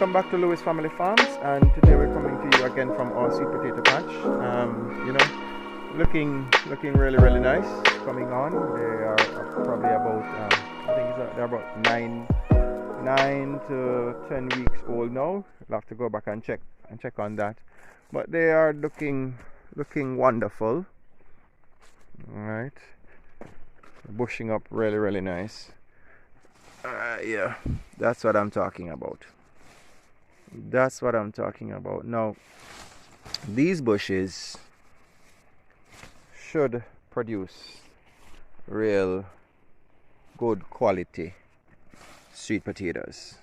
Welcome back to Lewis Family Farms, and today we're coming to you again from our sweet potato patch. Looking really nice. Coming on, they are probably about I think they're about 9 to 10 weeks old now. We'll have to go back and check on that, but they are looking wonderful. All right, bushing up really nice. Yeah, that's what I'm talking about. Now, these bushes should produce real good quality sweet potatoes.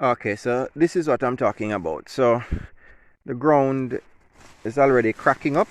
Okay, so this is what I'm talking about. So the ground is already cracking up,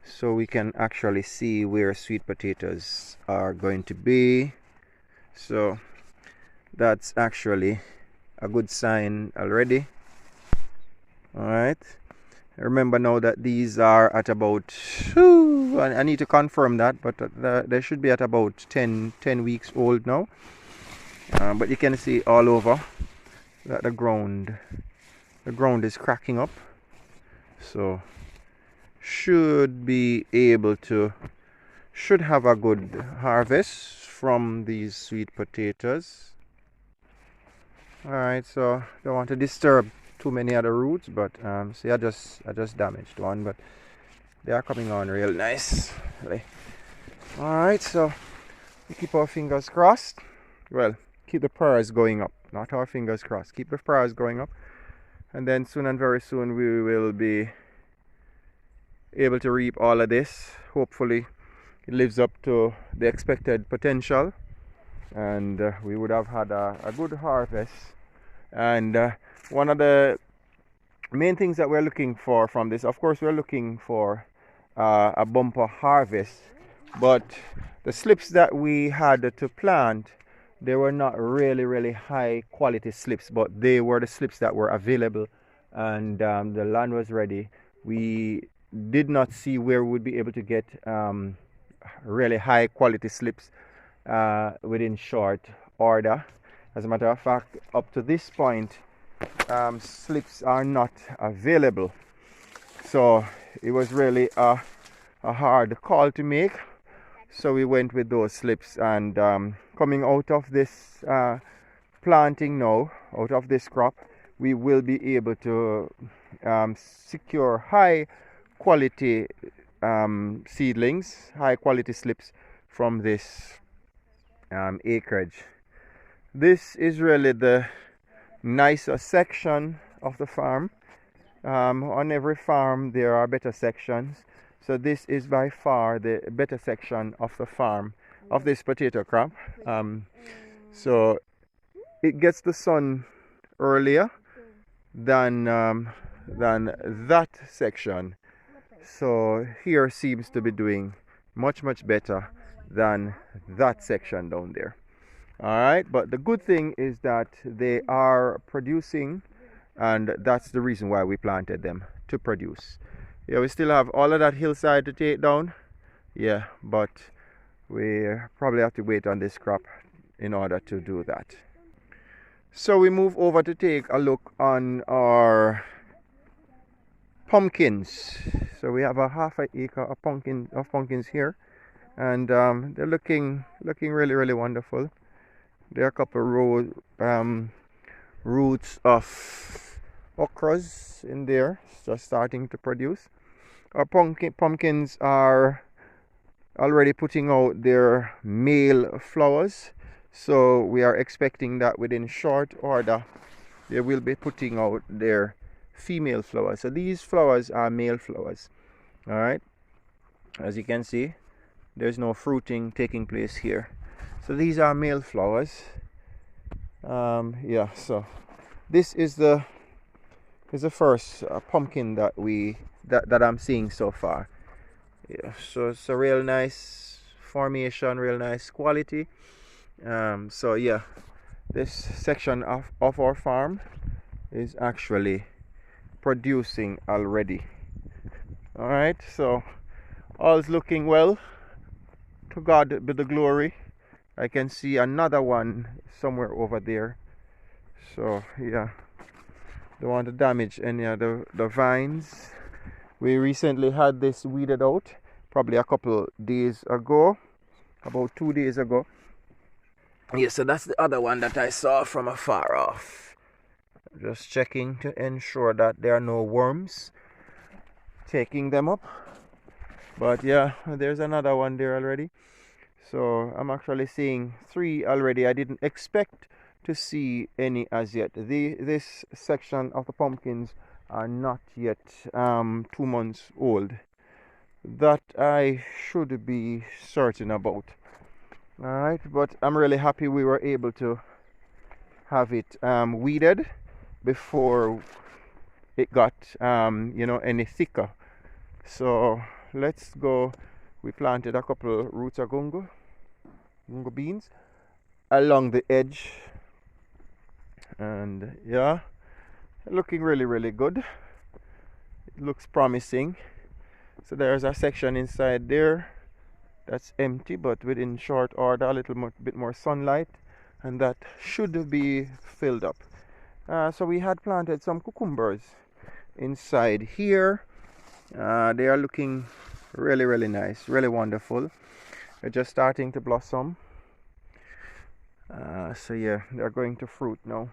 so we can actually see where sweet potatoes are going to be. So that's actually a good sign already. All right, remember now that these are at about I need to confirm that, but they should be at about 10 weeks old now. But you can see all over that the ground is cracking up, so should have a good harvest from these sweet potatoes. All right, so don't want to disturb too many other roots, but see, I just damaged one, but they are coming on real nice. All right, so we keep our fingers crossed. Well, keep the prayers going up, not our fingers crossed. Keep the prayers going up, and then soon and very soon we will be able to reap all of this. Hopefully it lives up to the expected potential, and we would have had a good harvest. And one of the main things that we're looking for from this, of course, we're looking for a bumper harvest, but the slips that we had to plant, they were not really high quality slips, but they were the slips that were available, and the land was ready. We did not see where we would be able to get really high quality slips within short order. As a matter of fact, up to this point, slips are not available. So it was really a hard call to make. So we went with those slips, and coming out of this planting now, out of this crop, we will be able to secure high quality seedlings, high quality slips from this acreage. This is really the nicer section of the farm. On every farm there are better sections, so this is by far the better section of the farm, of this potato crop. So it gets the sun earlier than that section, so here seems to be doing much better than that section down there. All right, but the good thing is that they are producing, and that's the reason why we planted them, to produce. Yeah, we still have all of that hillside to take down, yeah, but we probably have to wait on this crop in order to do that. So we move over to take a look on our pumpkins. So we have a half an acre of pumpkins here, and they're looking really wonderful. There are a couple roots of okras in there, just starting to produce. Our pumpkins are already putting out their male flowers, so we are expecting that within short order they will be putting out their female flowers. So these flowers are male flowers. All right, as you can see, there's no fruiting taking place here. So these are male flowers. Yeah, so this is the first pumpkin that I'm seeing so far. Yeah, so it's a real nice formation, real nice quality. So yeah, this section of our farm is actually producing already. All right, so all's looking well. To God be the glory. I can see another one somewhere over there. So yeah, don't want to damage any of the vines. We recently had this weeded out probably a couple days ago, about 2 days ago. Yeah, so that's the other one that I saw from afar off. Just checking to ensure that there are no worms taking them up. But yeah, there's another one there already. So I'm actually seeing 3 already. I didn't expect to see any as yet. This section of the pumpkins are not yet 2 months old. That I should be certain about. Alright, but I'm really happy we were able to have it weeded before it got any thicker. So let's go. We planted a couple roots of gungo beans along the edge, and yeah, looking really good. It looks promising. So there's a section inside there that's empty, but within short order, a little bit more sunlight, and that should be filled up. So we had planted some cucumbers inside here. They are looking really nice, really wonderful. They're just starting to blossom. So yeah, they're going to fruit now.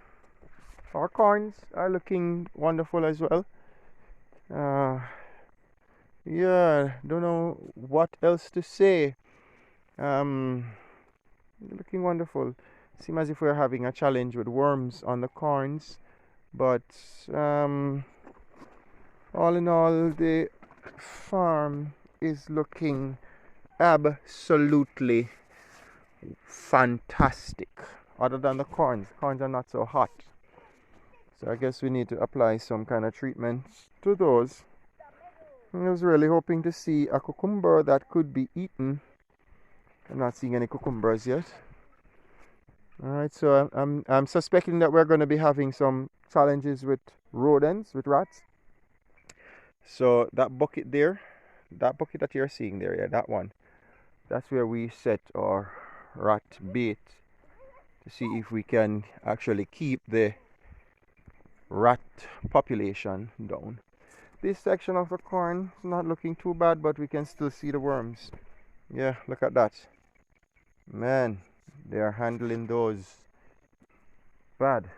Our corns are looking wonderful as well. Yeah, don't know what else to say. Looking wonderful. Seems as if we're having a challenge with worms on the corns, but all in all, the farm is looking absolutely fantastic. Other than the corns are not so hot, so I guess we need to apply some kind of treatment to those. I was really hoping to see a cucumber that could be eaten. I'm not seeing any cucumbers yet. Alright, so I'm suspecting that we're going to be having some challenges with rodents, with rats. So that bucket there, that bucket that you're seeing there, yeah, that one, that's where we set our rat bait to see if we can actually keep the rat population down. This section of the corn is not looking too bad, but we can still see the worms. Yeah, look at that. Man, they are handling those bad.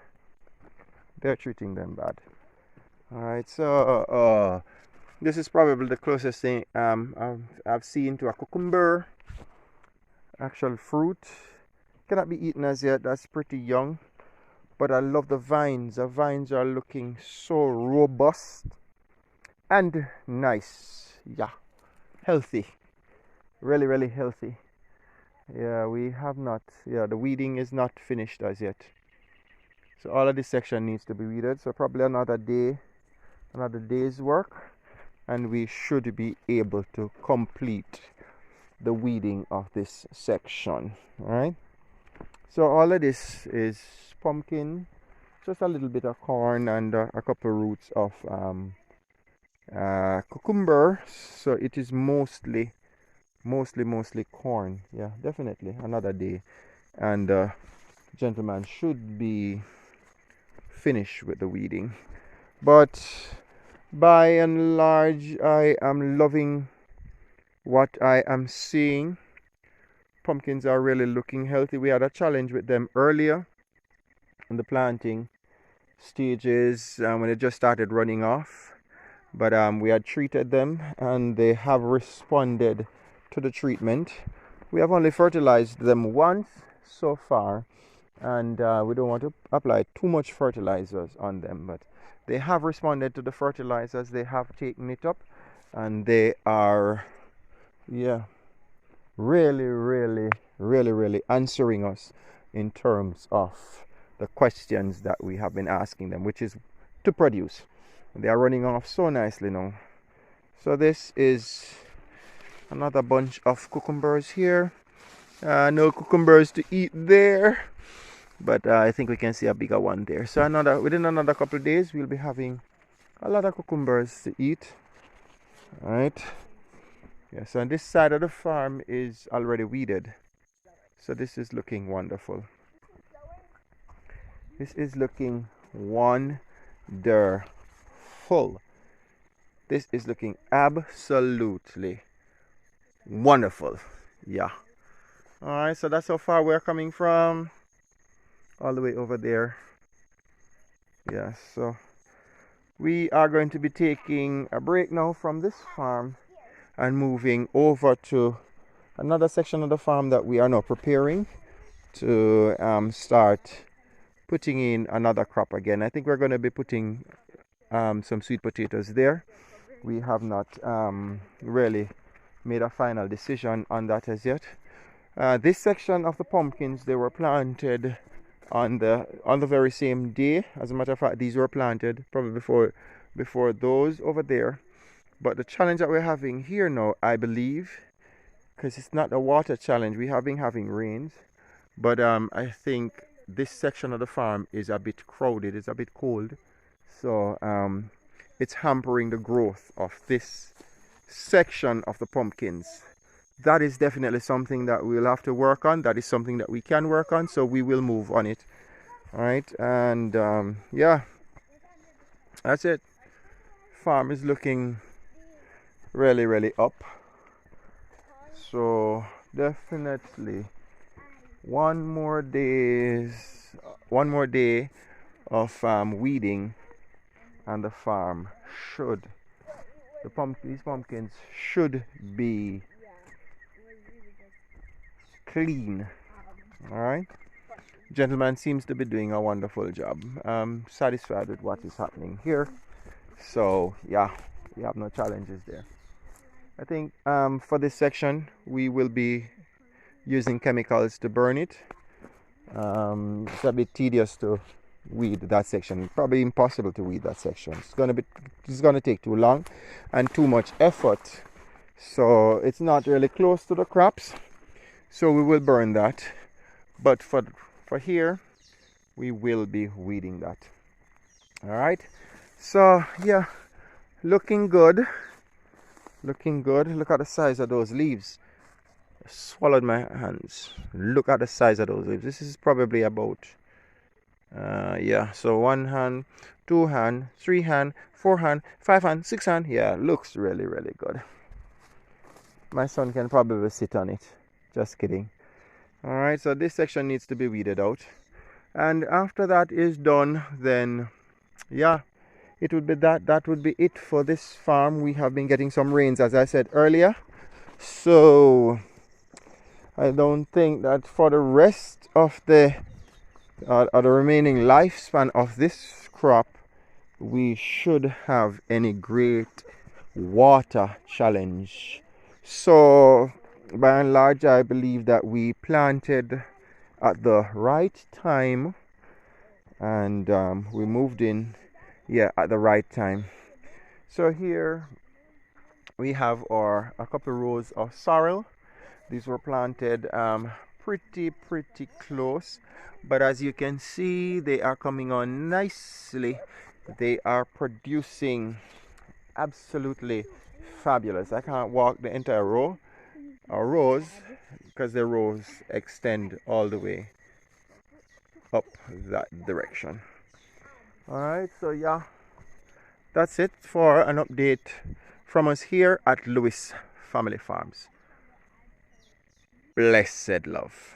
They're treating them bad. Alright, so this is probably the closest thing I've seen to a cucumber. Actual fruit. Cannot be eaten as yet, that's pretty young. But I love the vines. The vines are looking so robust and nice. Yeah, healthy. Really healthy. Yeah, we have not, the weeding is not finished as yet. So all of this section needs to be weeded. So probably another day's work, and we should be able to complete the weeding of this section. All right. So all of this is pumpkin, just a little bit of corn, and a couple roots of cucumber. So it is mostly corn. Yeah, definitely another day, and gentleman should be finished with the weeding. But by and large, I am loving what I am seeing. Pumpkins are really looking healthy. We had a challenge with them earlier in the planting stages when it just started running off, but we had treated them and they have responded to the treatment. We have only fertilized them once so far, and we don't want to apply too much fertilizers on them, but they have responded to the fertilizers. They have taken it up, and they are really answering us in terms of the questions that we have been asking them, which is to produce. They are running off so nicely now. So this is another bunch of cucumbers here. No cucumbers to eat there, but I think we can see a bigger one there. So within another couple of days, we'll be having a lot of cucumbers to eat. All right. Yes, and this side of the farm is already weeded, so this is looking wonderful. This is looking wonderful. This is looking absolutely wonderful. Yeah. Alright, so that's how far we're coming from. All the way over there. Yeah, so we are going to be taking a break now from this farm and moving over to another section of the farm that we are now preparing to start putting in another crop again. I think we're going to be putting some sweet potatoes there. We have not really made a final decision on that as yet. This section of the pumpkins, they were planted on the very same day. As a matter of fact, these were planted probably before those over there. But the challenge that we're having here now, I believe, because it's not a water challenge, we have been having rains, but I think this section of the farm is a bit crowded, it's a bit cold, so it's hampering the growth of this section of the pumpkins. That is definitely something that we'll have to work on. That is something that we can work on, so we will move on it. All right, and yeah, that's it. Farm is looking really up, so definitely one more day of weeding, and the farm these pumpkins should be clean. All right, gentleman seems to be doing a wonderful job. I'm satisfied with what is happening here, so yeah, we have no challenges there. I think for this section we will be using chemicals to burn it. It's a bit tedious to weed that section, probably impossible to weed that section. It's gonna take too long and too much effort, so it's not really close to the crops, so we will burn that. But for here we will be weeding that. All right, so yeah, looking good. Look at the size of those leaves. I swallowed my hands. Look at the size of those leaves. This is probably about yeah, so 1 hand, 2 hand, 3 hand, 4 hand, 5 hand, 6 hand. Yeah, looks really good. My son can probably sit on it. Just kidding. All right, so this section needs to be weeded out, and after that is done, then yeah, it would be that would be it for this farm. We have been getting some rains, as I said earlier, so I don't think that for the rest of the remaining lifespan of this crop we should have any great water challenge. So by and large, I believe that we planted at the right time, and we moved in, yeah, at the right time. So here we have a couple rows of sorrel. These were planted pretty close, but as you can see, they are coming on nicely. They are producing absolutely fabulous. I can't walk the entire row or rows because the rows extend all the way up that direction. All right, so yeah, that's it for an update from us here at Lewis Family Farms. Blessed love.